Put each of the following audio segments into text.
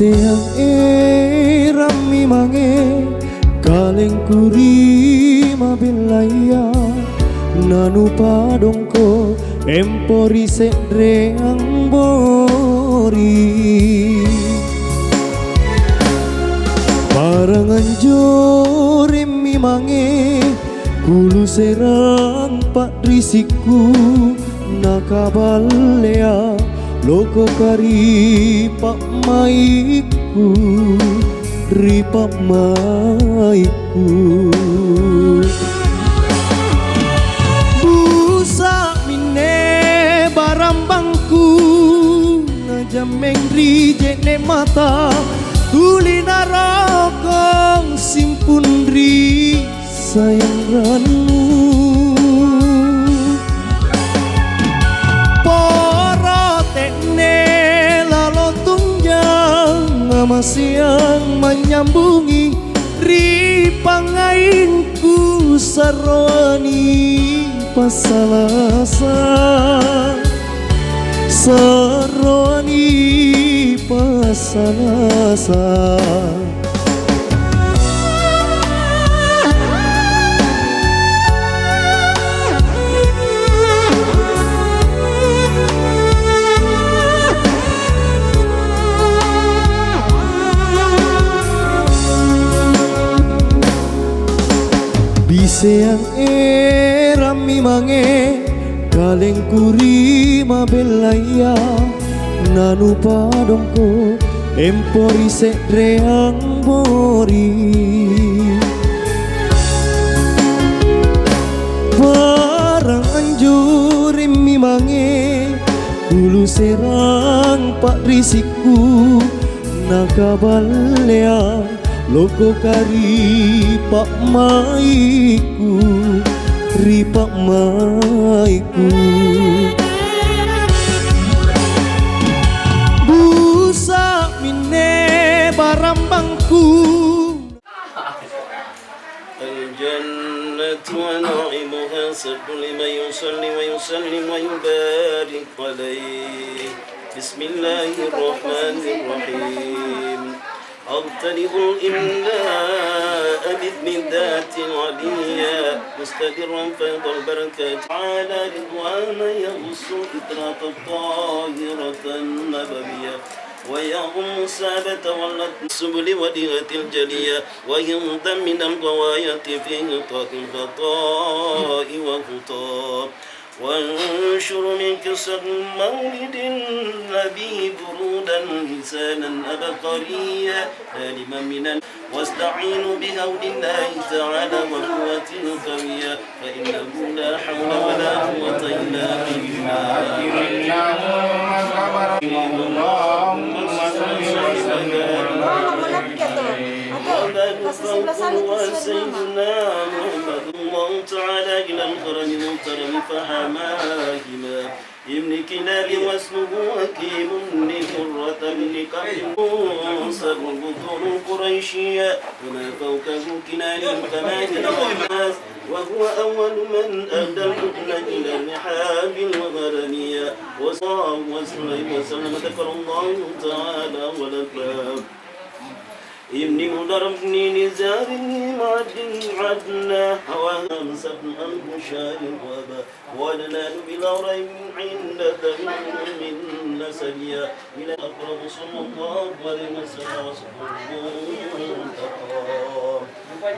Biseang rami mange kaleng kuri mabelaya nanu padongko empori sedre angbori parangan jore mi mange kulu serang pak risiku nakabalea loko kari pak maiku ripak maiku busa mine barambangku najameng rijene mata tulina rokong simpun ri sayang ranu siang menyambungi ripangainku saroni pasalasa saroni pasalasa Biseang rami mange kaleng kuri mabelaya nanu padongko empori sedre angbori barang anjuri mi mange kulu serang pak risiku nakabalea loko kari pak maiku ripak maiku busa mine barambangku الجنة ونعيمها سر لمن يصلي ويسلم ويبارك عليه بسم الله الرحمن الرحيم أغتنم الإملاء باسم الذات العليا مستدرا فيض البركات على رضوان يغص إدراك الطاهرة النبوية ويغم السابة والسبل وديغة الجلية ويمضى من الغواية في نطاق الخطاء وخطاب وانشر من قصة مولد النبي برودا لسانا أبقريا دالما من واستعينوا بهول الله تعالى وقوته القوية فإنه لا حول ولا قوة إلا بالله اللهم صل وسيدنا محمد الله تعالى إلى القرن المحترم فحماهما ابن كلاب واسمه حكيم لقرة بن كعب سر البطون القريشية وما فوقه كنان كمان الناس وهو أول من أهدى الحكم إلى الرحاب الغرنية وصام وسلم ذكر الله تعالى والأكبر ابن مضر بن نزار معد عدنا وهمسة البشار وابا ولنال بلا ريب عند من نسبيا إلى أقرب صلى الله عليه وسلم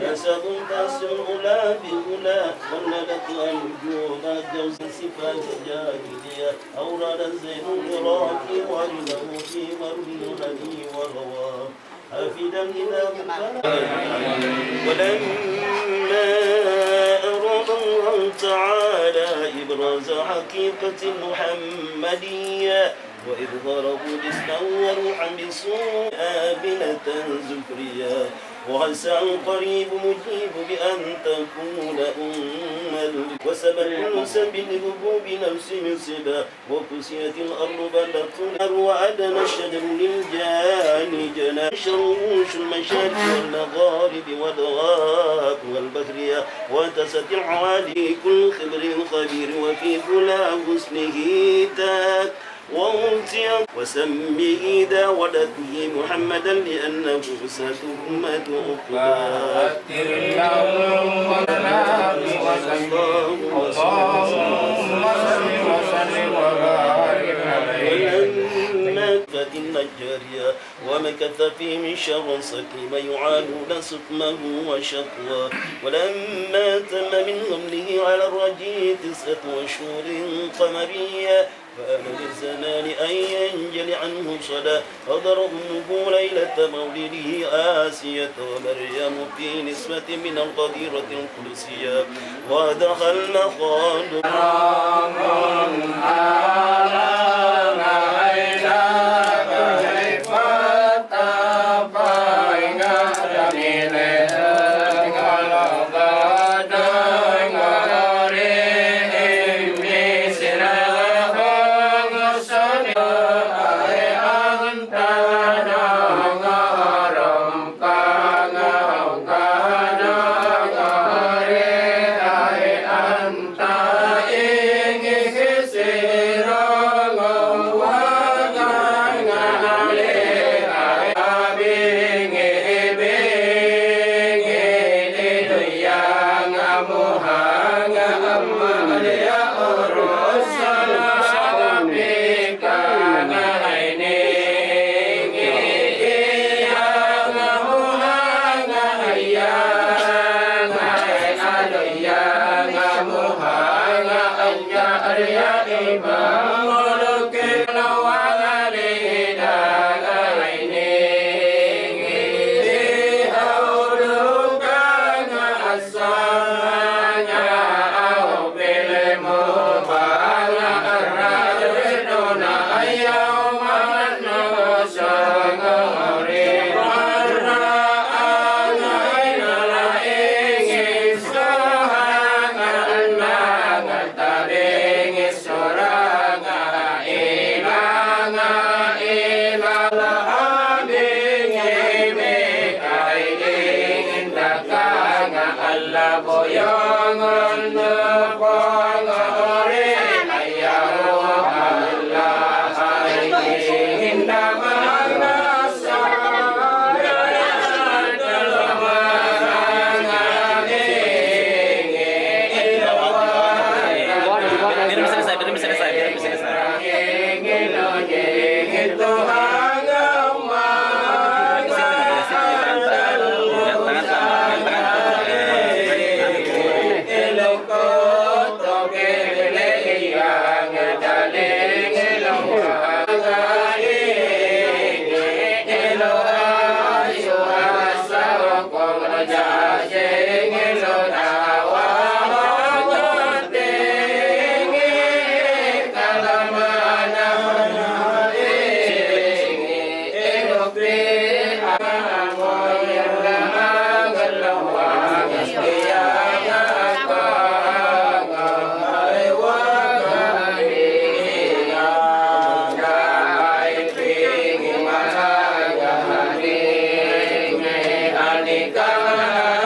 نسب تاسع الأولى بأولى ولدت الوجوه جوز صفات الجاهلية أوراد الزين العراقي وجده في مرد الهدي والرواه أفدا إلى ولما أراد الله تعالى إبراز حقيقة محمدية وإظهاره جسما وروحا بصورة آبنة زكريا وعسى القريب مجيب بأن تكون وسبب المسبب لهبوب نفس مصبا وكسيت الأرض بلدت وأدنى الشجر للجان جنى شروش المشارق والمغارب والغاب والبحرية وتست العوالي كل خبر خبير وفي كل حسنه تات وأوتي وسمي ذا ولده محمدا لأنه سات أمة أخرى ولما فات النجارية ومكث فيه من شر سقيم يعانون سقمه وشقوى ولما تم من غمله على الرجيء 9 أشهر قمرية فأمل الزمان أن ينجل عنه صدى حضر أمه ليلة مولده آسية ومريم في نسبة من القديرة القدسية ودخل مخاض Anika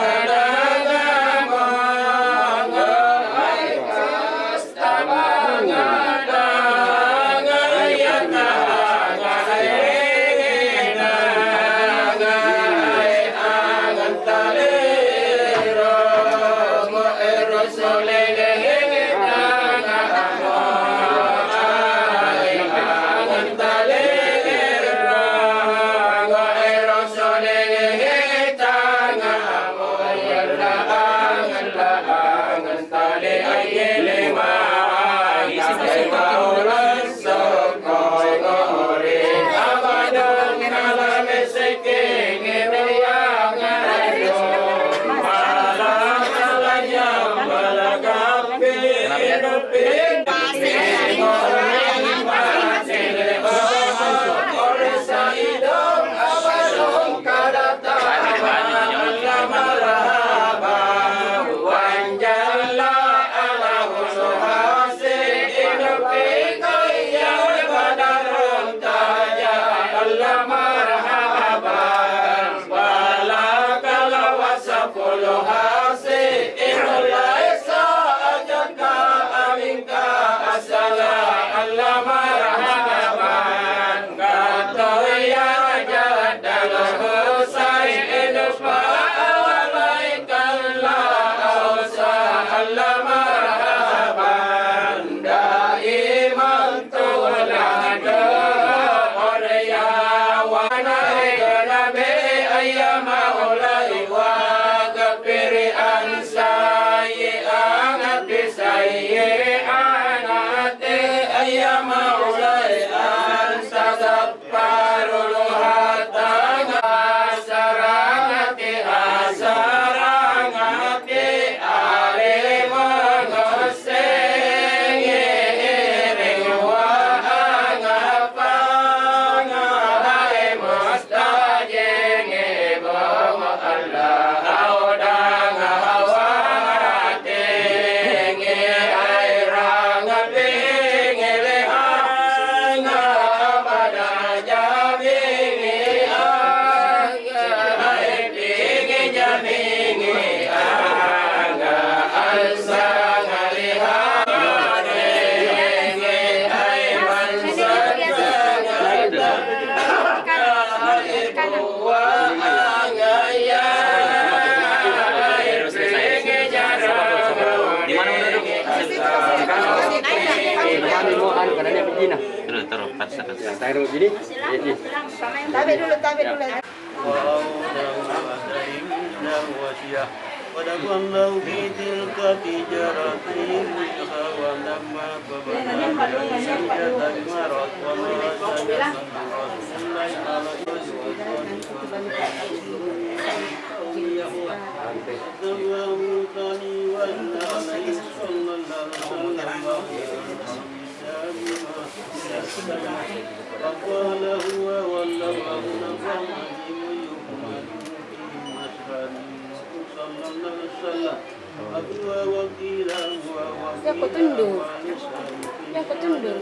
Ina. Terus paksakan. Ya, taruh gini. Ini. Tabe dulu. ولو في تلك تجارة ولما فبلغ مرض فقال هو والله Ya aku tunduk. Aku tunduk.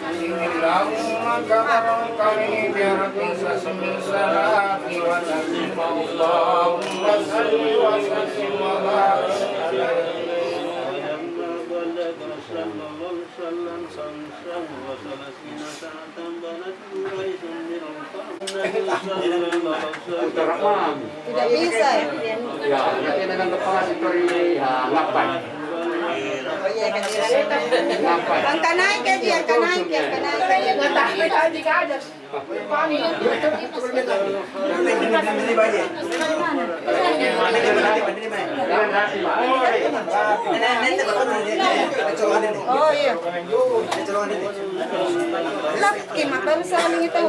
Allahumma kabaron kami biarkan sesembil salati wa taslim Allahumma salli wa sallim wa barik Tidak bisa ya. Ya, nanti dengan kepala sitori ngapai. Angka naik ya dia, angka naik ya. Oh iya. Laki mak baru saling itu.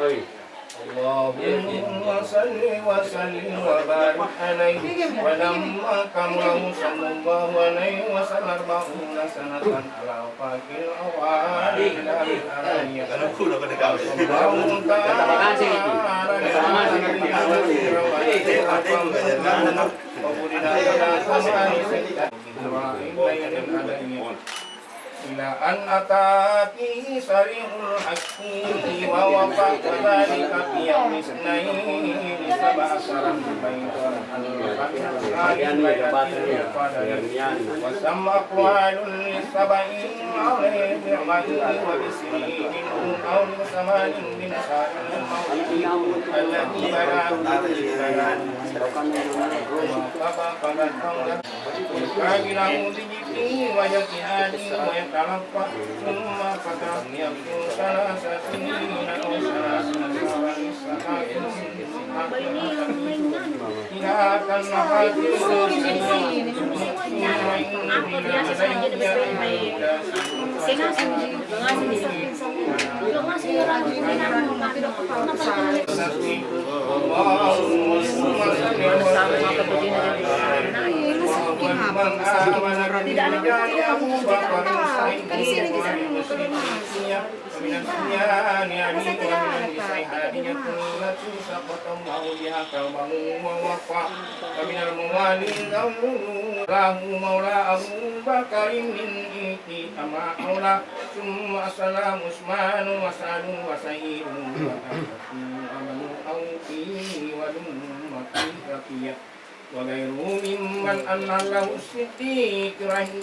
Oi. Allahumma salli wa sallim wa barik alaihi wa lamma kamlahu sallallahu alaihi wa sallam ba'una sanatan ala faqil awali dari araya Allahumma ta'ala ila an atati sarihul haqqi wa wafaqa dhalika fi yawmi sunaini sab'asaran baitan wa samma aqwalul lisabain alayhi bi'mani wa bisrihin aw samanin bin sa'il mawlidi alladhi bala'a talaqqa thumma fatam yakun salasa sinina aw salasina sa'in ilakan mahadin tidak وغيره ممن أن له الصديق رحمه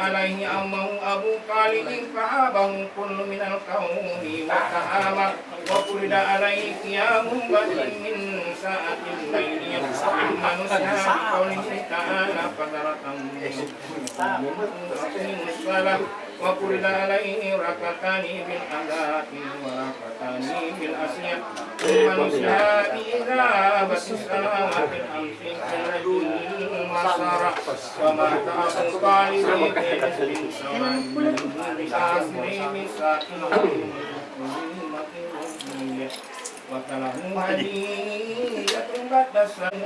عليه أمه أبو خالد فهابه كل من القوم وتهامه وفرد عليه قيام بدر من ساعة الليل يفصح المنسى بقوله تعالى فترة الصلاة وفرد عليه ركعتان بالأذان وركعتان بالأسية ثم نسيا بإجابة الصلاة الأمس كالذي المسار وما أبو طالب من سواء بآخر مساكين وكله هدية بعد السنة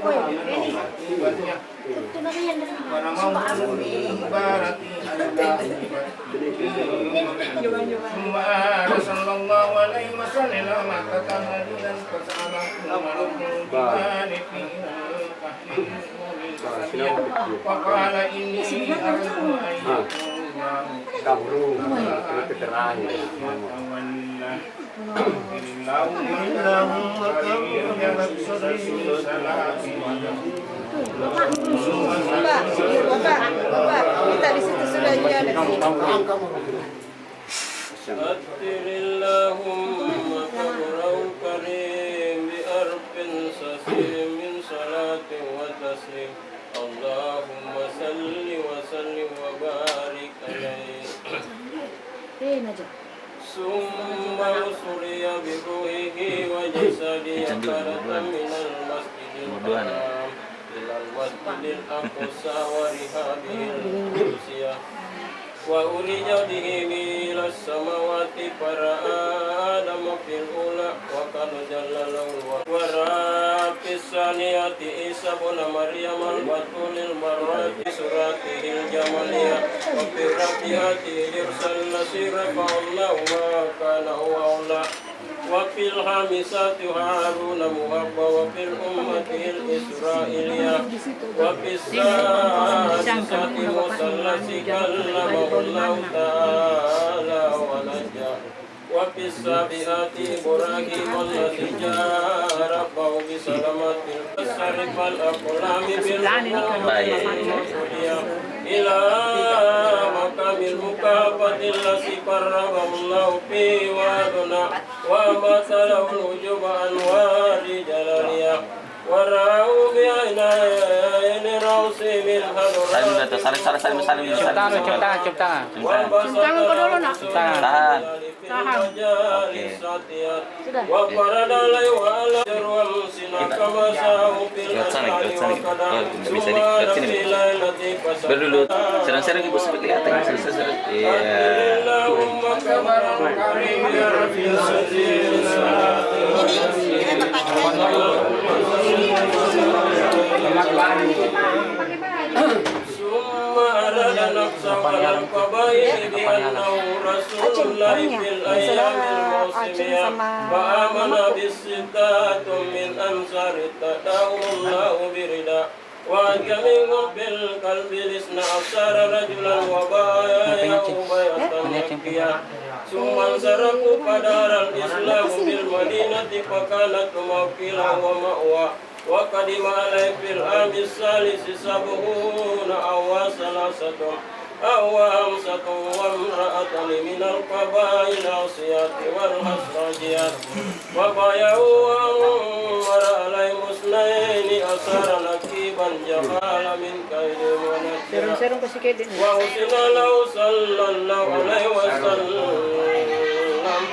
ونموه بارتي ثم صلى الله عليه وسلم مكة مدينة فسأله بمالك وقال إني أرجو أن يكون Kaburu, itu terakhir. Bapak, kita di situ sudah ada. Allahumma qabrau karim bi arfin sasim min salatin wa taslim. Allahumma salli wa sallim wa barik alaihi. Summa usriya bi ruhihi wa jasadi karatan minal masjidil haram ilal masjidil aqsa wa rihabihil qudsiyah wa urija bihi ila samawati para adam fil ula wa kana jalalahu wa rafis saniyati isa bin maryam al batulil marwati suratihil jamaliyah wa fi rafiati yursal nasira fa Allahu ma kana wa wa fil hamisati haruna muhabba wa fil ummatil israiliyah wa fis sati musallasi kallama Allah ta'ala wa najah wa fis sabiati ibrahim allati jara rabbahu bi salamatil sarifal aqlami bil ila makamil mukafatil lasi karramallahu fi waduna wa masalahul ujuba anwari jalaliyah wa ra'u bi aynaini rausi min hadrat Salim. Cium tangan. Tangan kau dulu nak. Tahan. Oke. Sudah. Lihat sana. Oh, nggak bisa lihat sini. Biar dulu. Serang-serang ibu seperti kelihatan. Serang. Iya. Suman saraku padaran Islam bil Madinati fakanat mawqila wa ma'wa wa qadima alai fil amis salisi sabuhuna awa salasatun awa amsatun wa imra'atan minal qabail asiyati wal hasrajiyat wa bayahu wa alai musnaini asara nakiban jahala min kaidi wa nakira Serong kasih kedin. wa usinalahu sallallahu alaihi wasallam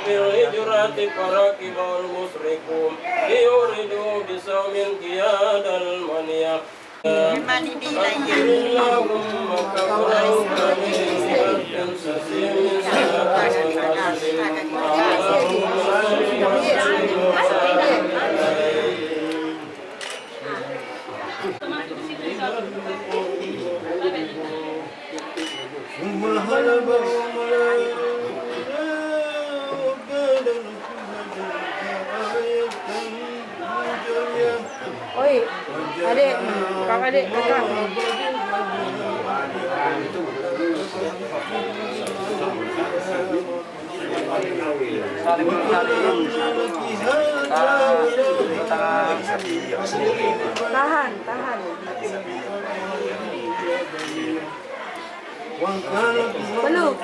fil hijrati farakibal musrikum yuridu bisawmin qiyadal maniyah Allahumma kabrau kamin sasim Oi, adik, kakak adik, kakak. Tahan. Peluk.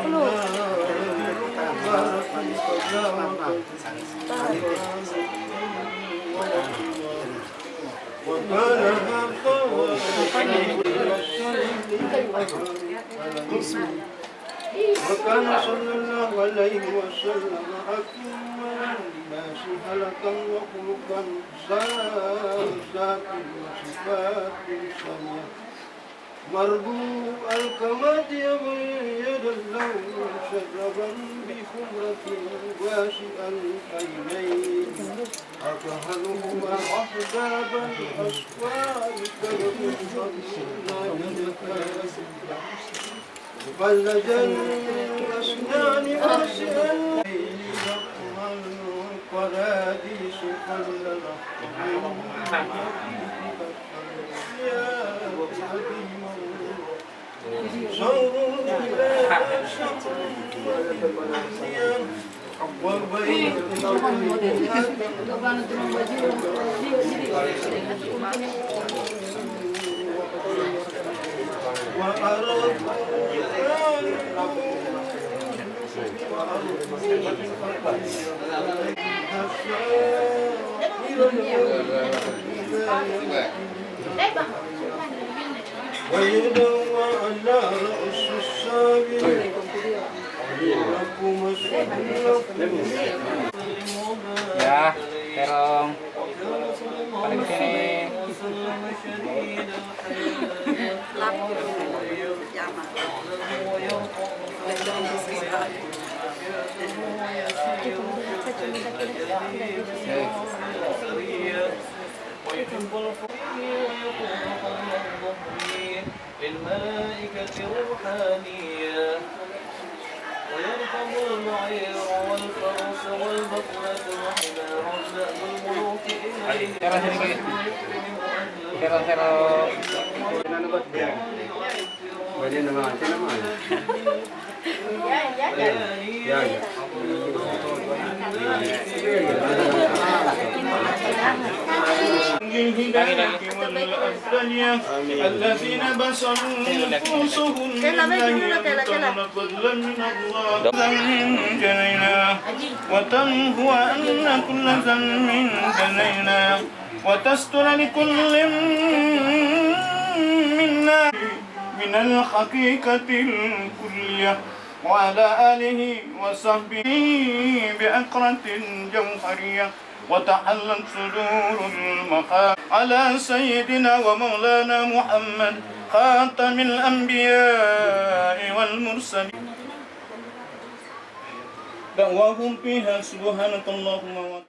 وكان صلى الله عليه وسلم حكيما للناس هلكا وخلقا ذات وصفات سمية مربوع الكماد يبيض اللون شربا بخمرة واسع العينين أكهلهما أحباب الأسوار كالمنصب مفلجا الأسنان واسعا القراديس خللا صور Ya, terong. Paling sini. للملائكة روحانية ويركب المعير والفرس والبقرة وحمار الزأب الملوك إليه الهداية والأفضلية الذين بصروا نفوسهم لله فضلا من الله جنينا وتنهو أن كل ذنب جنينا وتستر لكل منا من الحقيقة الكلية وعلى آله وصحبه بأقرة جوهرية وتحلت صدور المقام على سيدنا ومولانا محمد خاتم الأنبياء والمرسلين دعواهم فيها سبحانك اللهم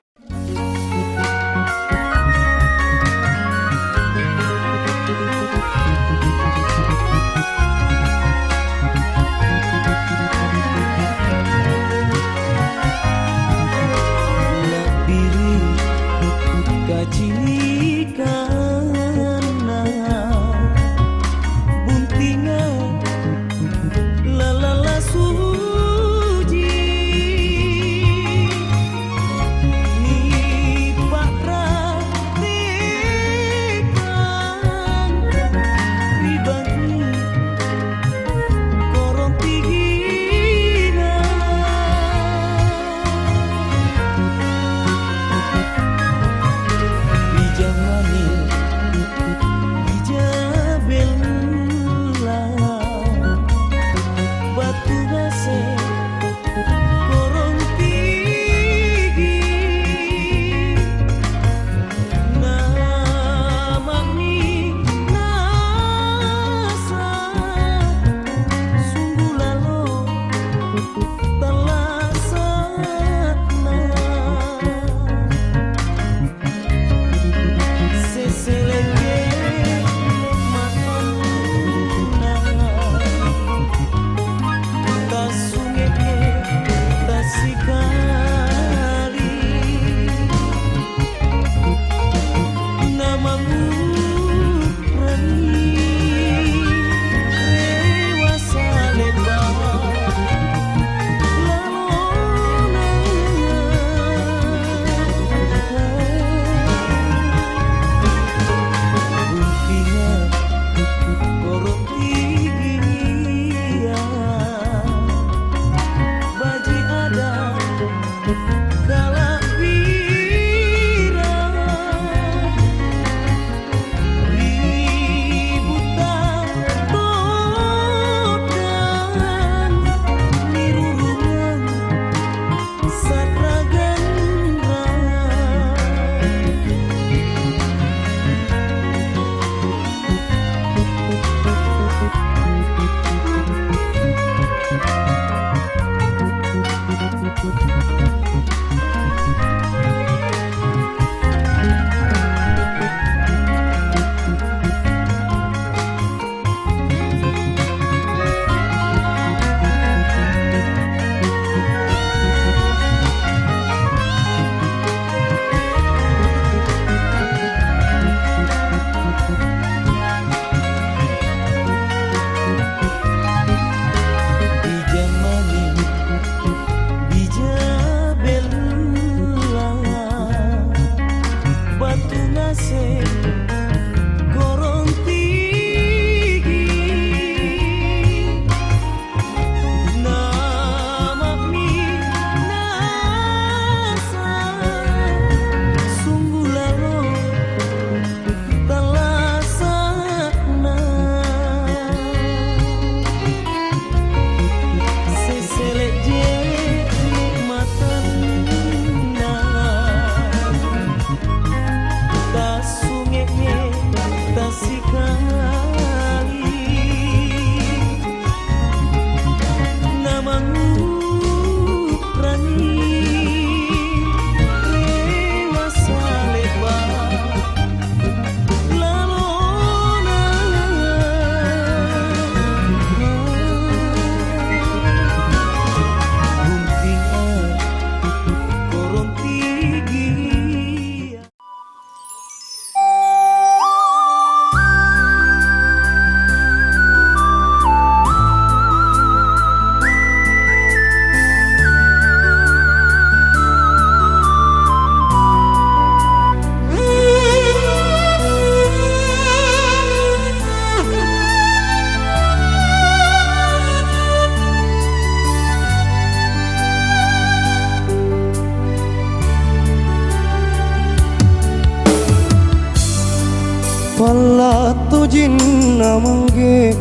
bujin namangge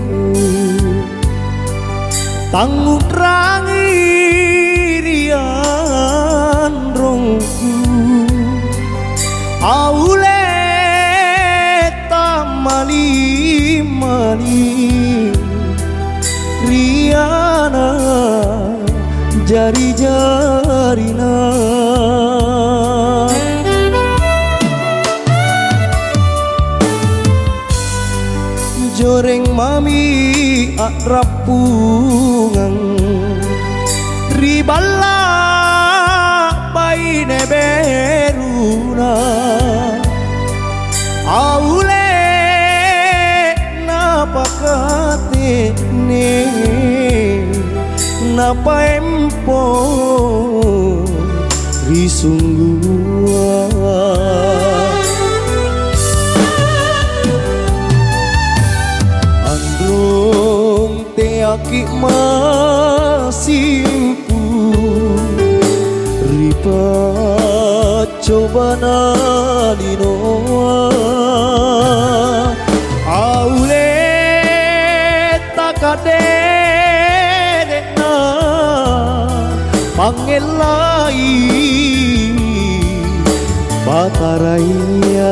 tanggut rangi rian rongku aule tamali mali riana jari-jarina joreng mami akrapungan riballa baine beruna aule napakate ne napa empo risunggua androng te aki masimpu ripa coba nalinoa aule takade pangelai bataraya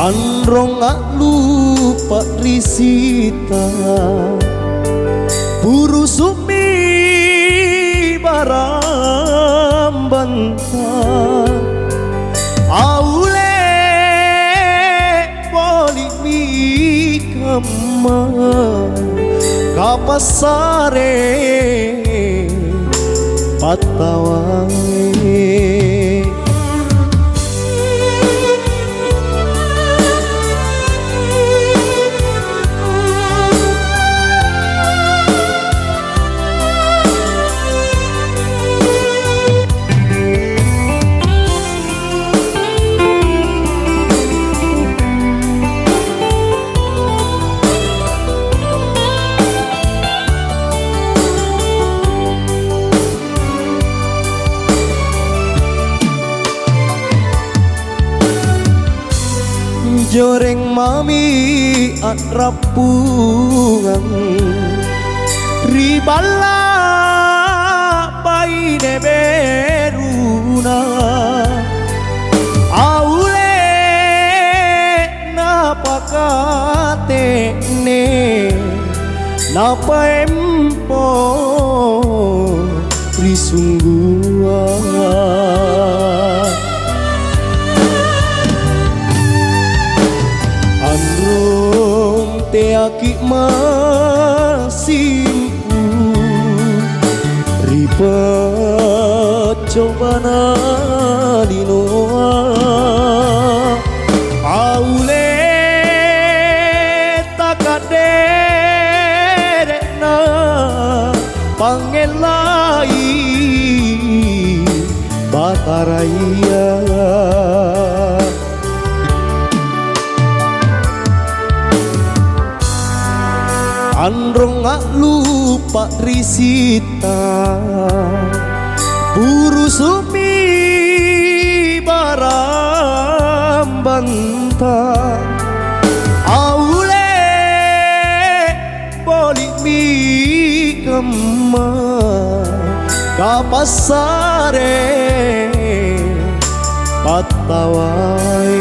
androng gak lupa risita buru sumi barang bantah aule boli mi kama kapasare patawae joreng mami akrapungan riballa baine beruna aule napakate ne napa empo risunggua androng te aki masimpu ripa coba nalinoa aule takadena pangelai bataraya androng gak lupa risita buru sumi barang bantah aule boli mi kema kapasare patawae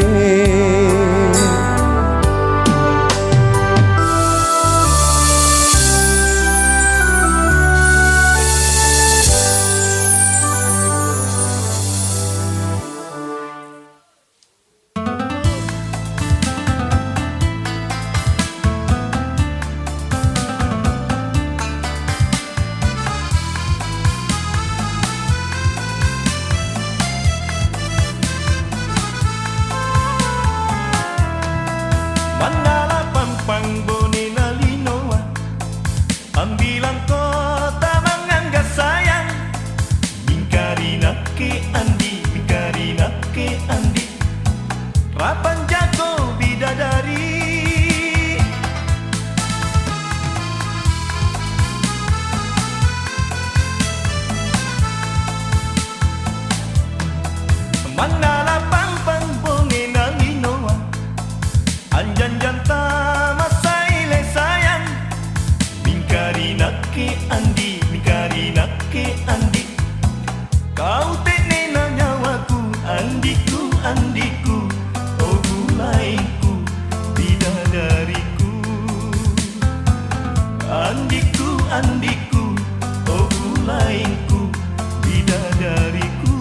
Mandala pampang bone nalinoa ambilang kota mangangga sayang mingkarina ke andi rapan jago bidadari Pangala pang bonge na linoa Anjan janta masaile sayang Mingkari nakke andi Kau tene na nyawaku andiku Oh gulaiku bidadariku Andiku Oh gulaiku bidadariku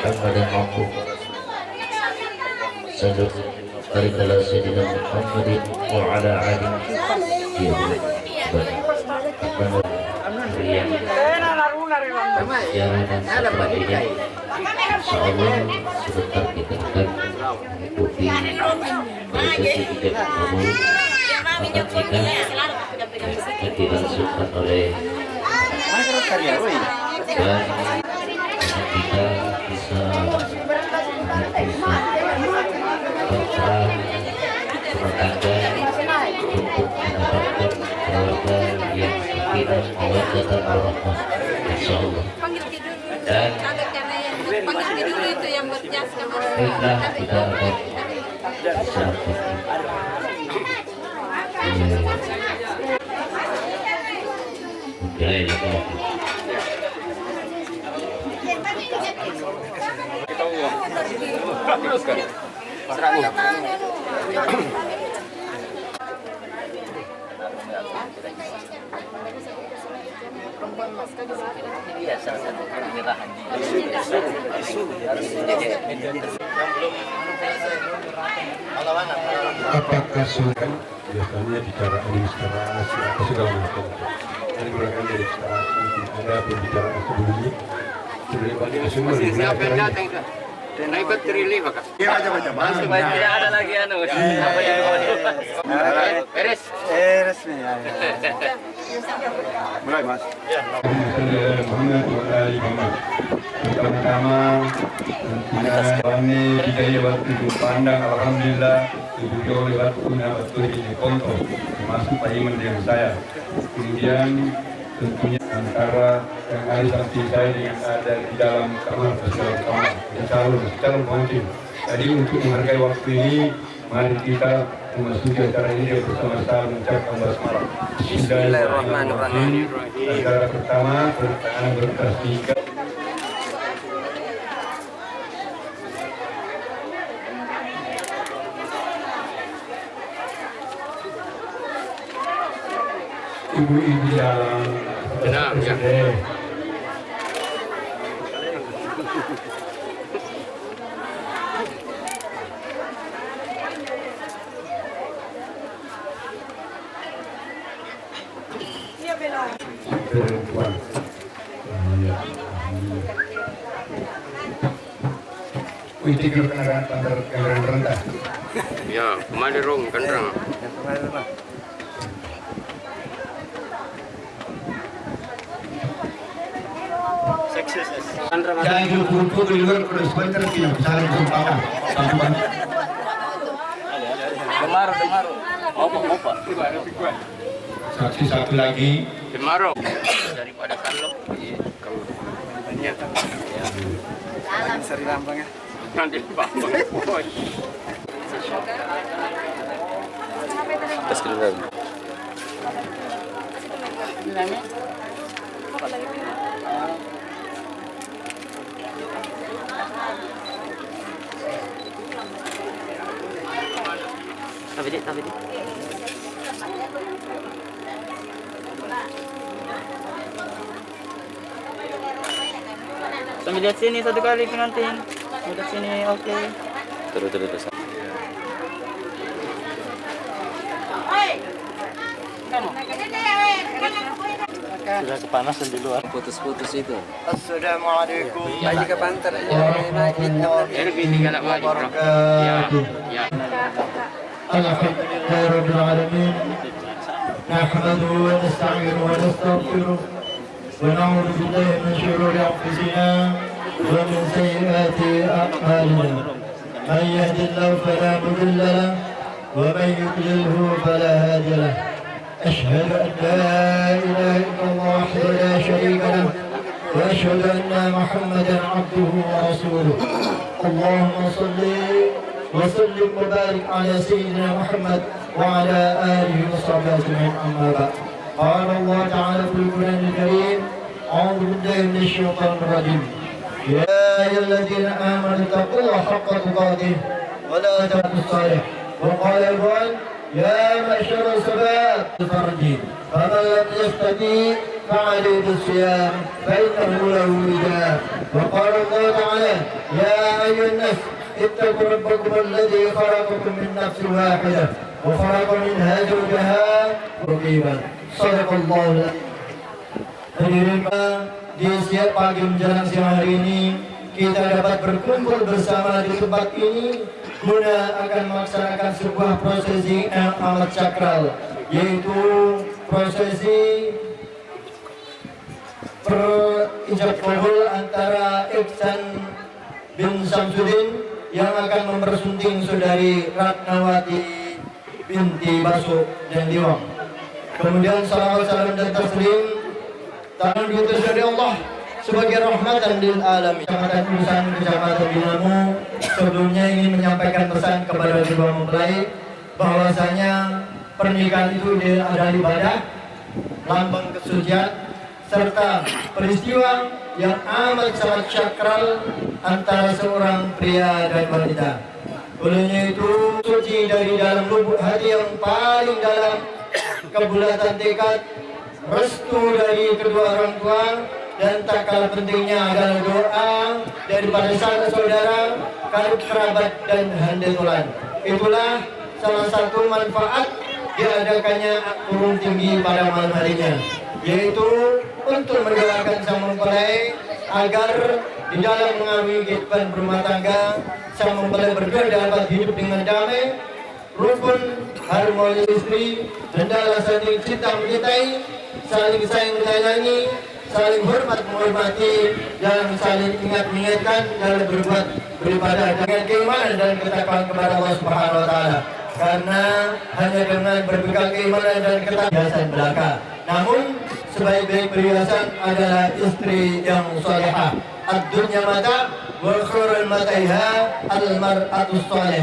Kepada mampu Sadur Barikala Sayyidina Muhammadin Wa ala alihi Ya Jalanan setelah ini InsyaAllah sebentar kita akan mengikuti prosesi tidak kamu menyaksikan yang dilangsungkan oleh dan kita bisa berperan berada untuk mendapatkan keluarga yang sakinah mawaddah warahmah insyaallah. Dan itu yang berjas baiklah kita akan sampai apakah sudah biasanya bicara administrasi atau segala macam dari berangkat dari administrasi ada pembicaraan sebelumnya sudah banyak sumber Siapa yang datang itu? Nah, ikut terili Pak. Iya aja baca. Tidak ada lagi apa yang Beres. Mulai Mas. Muhammad wa ali Muhammad. Pertama-tama kami budaya waktu itu pandang alhamdulillah itu lewat waktu ini kontrol termasuk payment yang saya. Kemudian tentunya antara yang ada seperti saya dengan ada di dalam kamar calon pengantin. Jadi untuk menghargai waktu ini, mari kita memasuki acara ini bersama-sama mengucapkan basmalah. Bismillahirrahmanirrahim. Acara pertama bertangan berkas nikah. Ibu-ibu yang Tenang, ya. perempuan. Wih, kendaraan rendah. Ya, kemana rong kendaraan? Jangan dulu di luar terus sebentar tidak bisa langsung tahu. Demaru. Opa. Saksi satu lagi. Demaro. Daripada Carlo. Sari lambang ya. Nanti lambang. Atas keluar. Tapi dia. Sambil lihat sini satu kali pengantin. Lihat sini, oke. Terus. Sudah kepanasan di luar. Putus itu. Assalamualaikum. Aja ke pantar aja. Ya. Alhamdulillah Rabbil Alamin. Nahmaduhu wa nasta'inuhu wa nastaghfiruh. ونعوذ بالله من شرور أنفسنا ومن سيئات أعمالنا من يهد الله فلا مضل له ومن يضلله فلا هادي له أشهد أن لا إله إلا الله وحده لا شريك له وأشهد أن محمدا عبده ورسوله اللهم صل وسلم وبارك على سيدنا محمد وعلى آله وصحبه أجمعين أما بعد قال الله تعالى في القرآن الكريم أعوذ بالله من الشيطان الرجيم يا أيها الذين آمنوا اتقوا الله حق تقاته ولا تموتن الصالح وقال أيضا يا معشر الشباب الفرج فمن لم يستطيع فعليه بالصيام فإنه له وجاء وقال الله تعالى يا أيها الناس اتقوا ربكم الذي خلقكم من نفس واحدة وخلق منها زوجها رقيبا صدق الله العظيم. Hadirin di siang pagi menjelang siang hari ini kita dapat berkumpul bersama di tempat ini guna akan melaksanakan sebuah prosesi yang amat sakral, yaitu prosesi perijab kabul antara Ihsan bin Samsudin yang akan mempersunting saudari Ratnawati binti Basu dan Liwang. Kemudian salawat salam dan taslim tangan diutus dari Allah sebagai rahmatan lil alamin. Kecamatan Urusan, Kecamatan Binamu sebelumnya ingin menyampaikan pesan kepada kedua mempelai bahwasanya pernikahan itu adalah ibadah, lambang kesucian serta peristiwa yang amat sangat sakral antara seorang pria dan wanita. Olehnya itu suci dari dalam lubuk hati yang paling dalam, kebulatan tekad, restu dari kedua orang tua, dan tak kalah pentingnya adalah doa daripada saudara, karib kerabat dan handetolan. Itulah salah satu manfaat diadakannya turun tinggi pada malam harinya, yaitu untuk mendoakan sang mempelai agar di dalam mengarungi kehidupan berumah tangga sang mempelai berdua dapat hidup dengan damai, rukun, harmonis istri, hendaklah saling cinta mencintai, saling sayang menyayangi, saling hormat menghormati, dan saling ingat mengingatkan dalam berbuat beribadah dengan keimanan dan ketakwaan kepada Allah Subhanahu wa taala. Karena hanya dengan berbekal keimanan dan ketakwaan belaka. Namun sebaik-baik perhiasan adalah istri yang salehah. Ad-dunya mata wa khairul mataiha al-mar'atus saleh.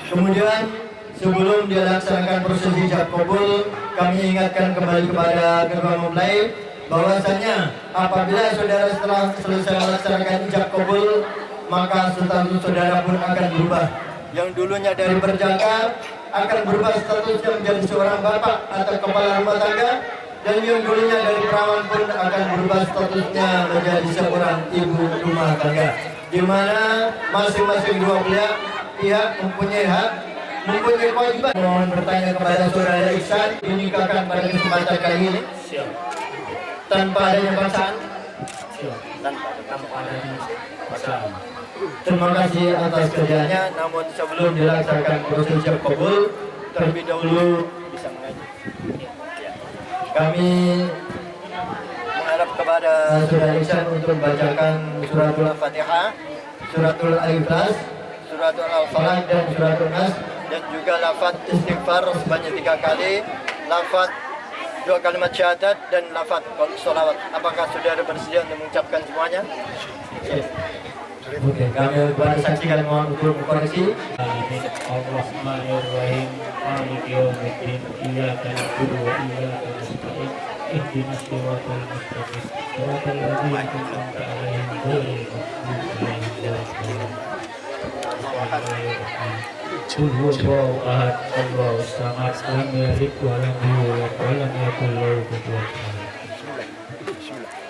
Kemudian sebelum dilaksanakan prosesi ijab kabul, kami ingatkan kembali kepada kedua mempelai bahwasanya apabila saudara setelah selesai melaksanakan ijab kabul, maka status saudara pun akan berubah. Yang dulunya dari berjaka akan berubah statusnya menjadi seorang bapak atau kepala rumah tangga, dan yang dulunya dari perawan pun akan berubah statusnya menjadi seorang ibu rumah tangga, di mana masing-masing dua pihak mempunyai hak, mempunyai kewajiban. Mohon bertanya kepada saudara Ihsan dinikahkan pada kesempatan kali ini tanpa adanya paksaan. Tanpa adanya paksaan. Terima kasih atas kerjanya. Namun sebelum dilaksanakan proses ijab kabul, terlebih dahulu bisa mengaji. Kami mengharap kepada saudara Ihsan untuk membacakan suratul Al-Fatihah, suratul Al-Ikhlas, suratul Al-Falaq dan suratul Nas, dan juga lafaz istighfar sebanyak 3 kali, lafaz 2 kalimat syahadat, dan lafaz sholawat. Apakah saudara bersedia untuk mengucapkan semuanya? Oke, kami pada saksikan, mohon untuk koreksi. Bismillahirrahmanirrahim. Maliki yaumiddin. Iyyaka na'budu wa iyyaka nasta'in. Ihdinas siratal mustaqim. Siratal ladzina an'amta 'alaihim ghairil maghdubi 'alaihim waladdallin. Qul huwallahu ahad, Allahus samad, lam yalid wa lam yulad wa lam yakul lahu kufuwan ahad.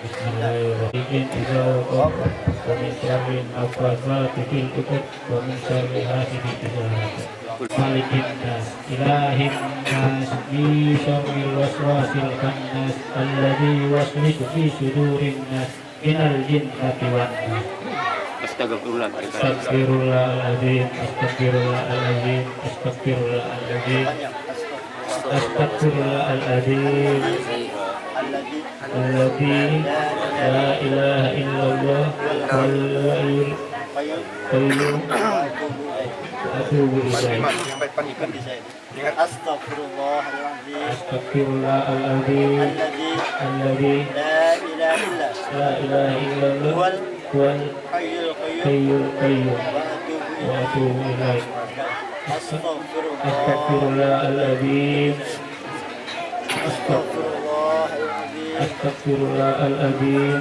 Bismillahirrahmanirrahim. Idza waqa'a wa min syarri al-naffathati fil 'uqad wa min syarri hasidin idza hasad. Malikin nas, ilahin nas, min syarril waswasil khannas, alladzi yuwaswisu fi sudurin nas, minal jinnati wan nas. Astagfirullahaladzim, astagfirullahaladzim, astagfirullahaladzim, astagfirullahaladzim, alladzi la ilaha illallah wal hayyul qayyum atubu ilaih. Astaghfirullahaladzim. Astaghfirullahaladzim. Alladzi la ilaha illallah wal hayyul qayyum wa atubu ilaih. Astaghfirullahaladzim. Astaghfirullahaladzim.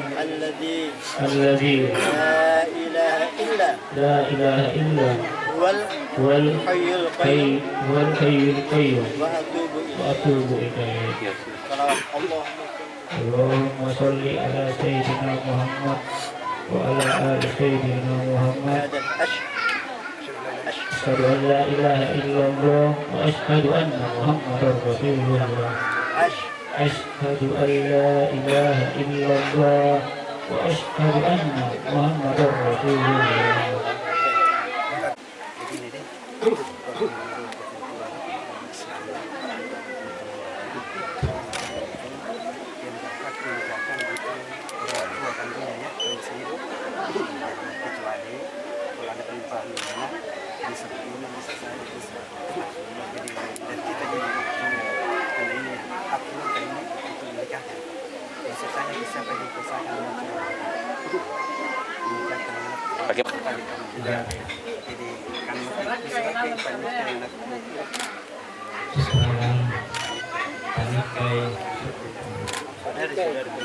Alladzi la ilaha illa wal hayyul qayyum wa atubu ilaih. Allahumma sholli ala sayyidina Muhammad wa ala ali sayyidina Muhammad. Asyhadu an la ilaha illallah wa asyhadu anna Muhammadar Rasulullah. Asyhadu an la ilaha illallah wa asyhadu anna Muhammadar Rasulullah.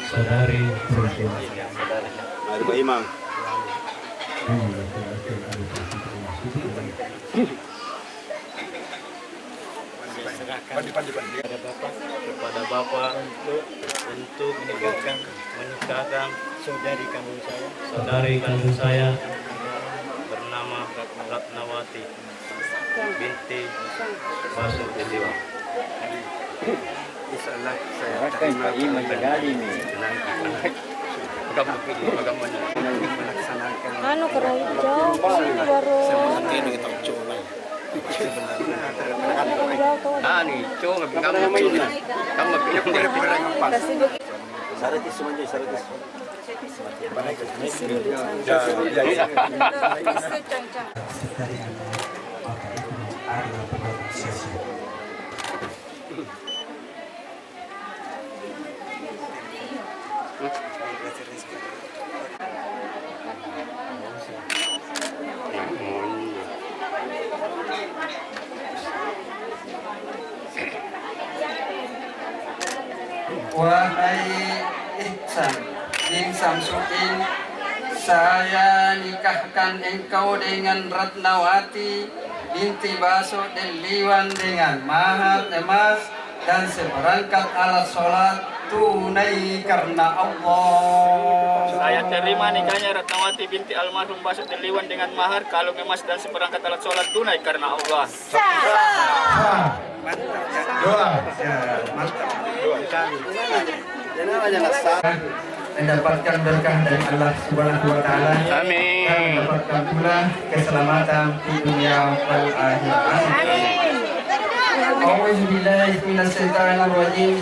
Saudari Pak Imam. Kepada Bapak untuk menikahkan saudari kandung saya bernama Ratnawati binti Basu Deliwa. Insyaallah saya akan menjalani melaksanakan Anu kerajaan baru. Wahai Ihsan bin Samsudin, saya nikahkan engkau dengan Ratnawati binti Basu Deliwan dengan mahar emas dan seperangkat alat sholat tunai karena Allah. Saya terima nikahnya Ratnawati binti almarhum Basu Deliwan dengan mahar, kalung emas dan seperangkat alat sholat tunai karena Allah. Doa. Mantap. Mendapatkan berkah dari Allah Subhanahu wa taala. Amin. Dan mendapatkan pula keselamatan di dunia wal akhirat. Amin. A'udzu billahi minasyaitonir rajim.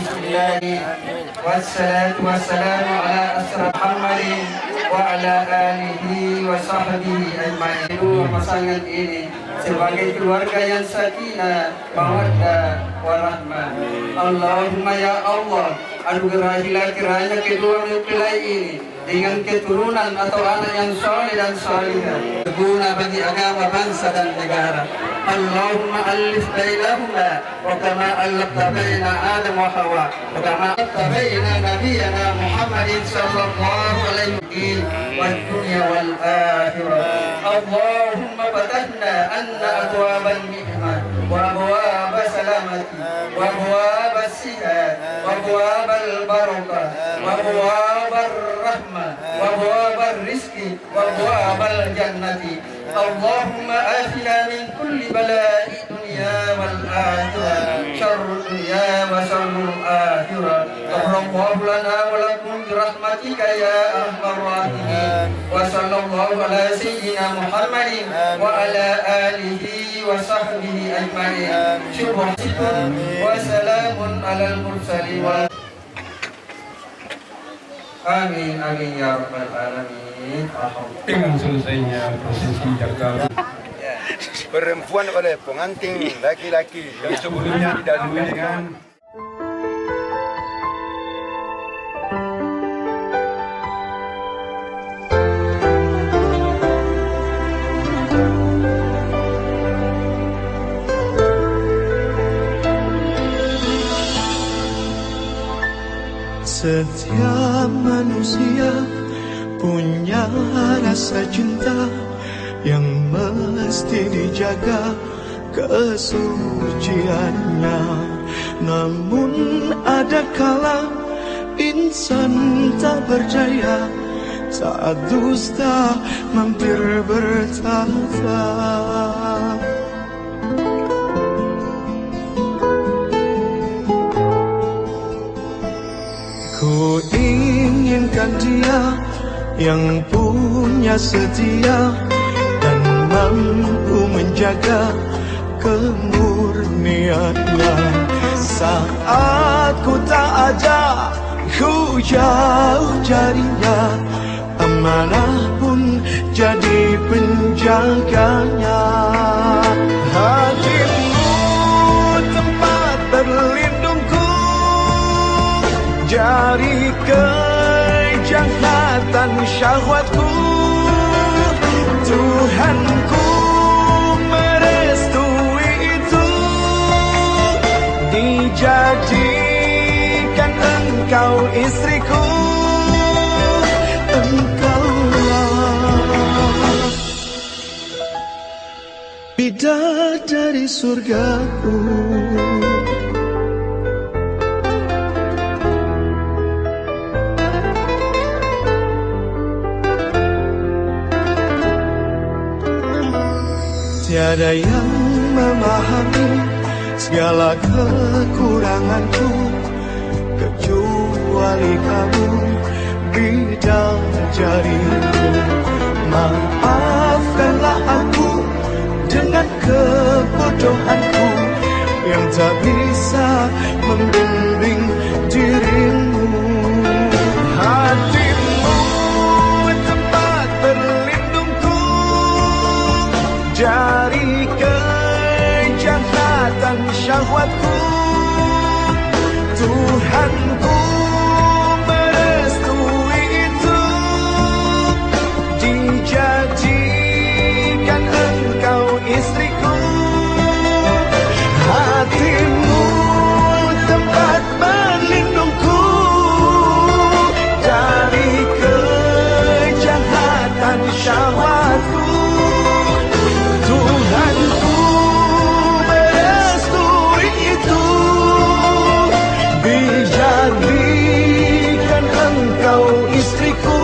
Wassalatu wassalamu ala asyrafil Muhammadin wa ala alihi wa sahbihi ajma'in. Pasangan ini sebagai keluarga yang sakinah, mawaddah, warahmah. Allahumma ya Allah, anugerahilah kiranya kedua mempelai ini dengan keturunan atau anak yang soleh dan solehah, berguna bagi agama, bangsa dan negara. Allahumma alif bainahuma wa kama alafta baina Adam wa Hawa wa kama alafta baina nabiyyina Muhammadin sallallahu alaihi wasallam wad dunya wal akhirah. Allahumma fatahna anna atwaban ni'mah wa abwaba salamati wa abwaba siha wa abwabal barakah wa abwabal rahmah wa abwabal rizqi wa abwabal jannati. Allahumma afina min kulli bala'i dunya wal akhirah, syarrul dunya wa syarrul akhirah. Ghafarallahu lana wa lakum bi rahmatika ya arhamar rahimin. Wa sallallahu ala sayyidina Muhammadin wa ala alihi wa sahbihi ajma'in. Syukrun wa salamun alal mursalin. Amin amin ya rabbal alamin. Dengan selesainya prosesi jagal perempuan oleh pengantin laki-laki yang sebelumnya didahului dengan Setiap manusia punya rasa cinta yang mesti dijaga kesuciannya. Namun ada kala insan tak berdaya saat dusta mampir bertata. Ku inginkan dia yang punya setia dan mampu menjaga kemurniannya. Saat ku tak ada, ku jauh carinya, amanah pun jadi penjaganya. Hatimu tempat berlindungku, jari kejahatan syahwatku. Tuhanku merestui itu, dijadikan engkau istriku. Engkaulah bidadari surgaku. Tiada yang memahami segala kekuranganku kecuali kamu, bidadariku. Maafkanlah aku dengan kebodohanku yang tak bisa membimbing dirimu. Hatimu tempat berlindungku, jari kejahatan syahwatku. Tuhanku merestui itu, dijadikan engkau istriku. Hatimu tempat berlindungku dari kejahatan syahwatku. Tuhanku merestui itu, dijadikan engkau istriku.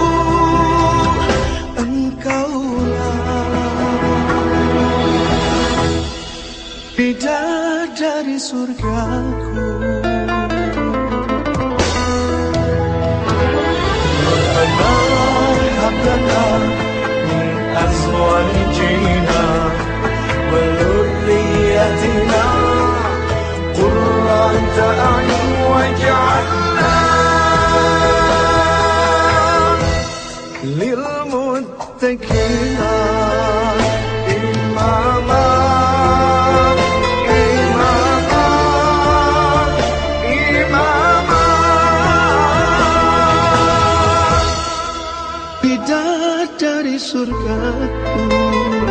Engkaulah bidadari surgaku. Rabbana hab lana min azwajina wa dhurriyyatina qurrata a'yun waj'alna lil muttaqina imama. Bidadari surgaku.